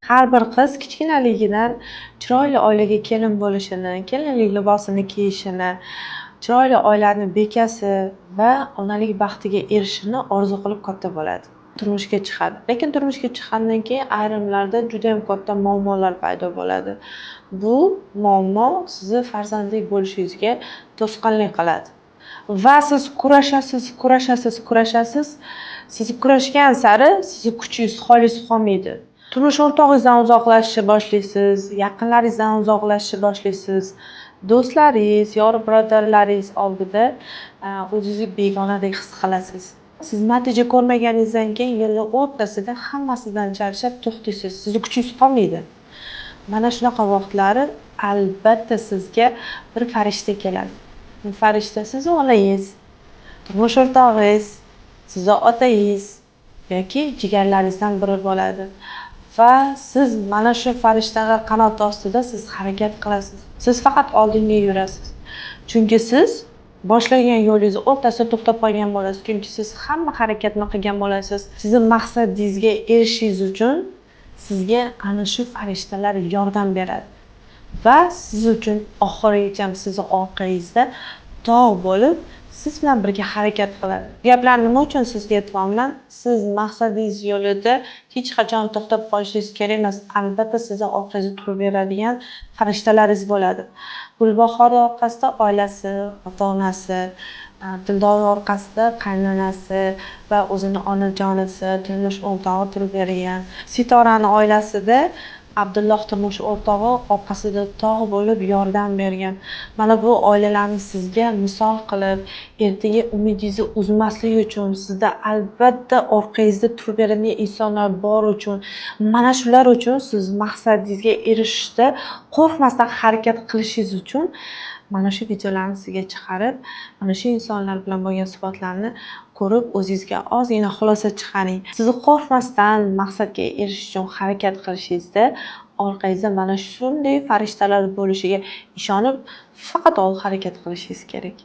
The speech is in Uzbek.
Har bir qiz kichkinaligidan chiroyli oilaga kelin bo'lishini, kelinlik libosini kiyishini, chiroyli oilaning bekasi va onalik baxtiga erishishini orzu qilib katta bo'ladi. Turmushga chiqadi. Lekin turmushga chiqqandan keyin ayrimlarda juda ham katta muammolar paydo bo'ladi. Bu muammo sizni farzandli bo'lishingizga to'sqinlik qiladi. Va siz kurashasiz. Siz kurashgan sari sizni kuchingiz xolis qolmaydi. Turmush o'rtog'ingizdan uzoqlashishni boshlaysiz, yaqinlaringizdan uzoqlashishni boshlaysiz. Do'stlaringiz, yor birodarlaringiz oldida o'zingizni begonadek his qilasiz. Siz natija ko'rmaganingizdan keyin yo'lning o'rtasida hammasidan charchab to'xtaysiz. Sizni kuchingiz qolmaydi. Mana shunaqa vaqtlari albatta sizga bir farishta keladi. Bu farishta sizni onangiz, turmush o'rtog'ingiz, sizni otangiz yoki jigarlaringizdan biri bo'ladi. Va siz mana shu farishtalar qanoti ostida siz harakat qilasiz. Siz faqat oldinga yurasiz. Chunki siz boshlagan yo'lingiz o'rtasida to'xtab qolgan bo'lasiz. Chunki siz hamma harakatni qilgan bo'lasiz. Sizning maqsadingizga erishishingiz uchun sizga ana shu farishtalar yordam beradi. Va siz uchun oxirigacha sizning orqangizda tog' bo'lib, siz bilan birga harakat qiladi. Gaplar nima uchun sizga aytyapman? Siz maqsadingiz yo'lida hech qachon to'xtab qolishingiz kerak emas. Albatta sizning orqangizda turib beradigan farishtalaringiz bo'ladi. Gulbahor orqasida oilasi, ota-onasi, Dildor orqasida qaynonasi va o'zining onajonisi, turmush o'rtog'i turib bergan. Sitorani oilasida Abdulloh turmush o'rtog'i orqasida tog' bo'lib yordam bergan. Mana bu oilalarni sizga misol qilib, ertaga umidingizni uzmasligi uchun, sizda albatta orqangizda turib beradigan insonlar bor uchun, mana shular uchun siz maqsadingizga erishishda qo'rqmasdan harakat qilishingiz uchun mana shu videolarni sizga chiqarib, mana shu insonlar bilan bo'lgan suhbatlarni ko'rib, o'zingizga ozgina xulosa chiqaring. Sizni qo'rqmasdan maqsadga erishish uchun harakat qilishingizda orqangizda mana shunday farishtalar bo'lishiga ishonib, faqat harakat qilishingiz kerak.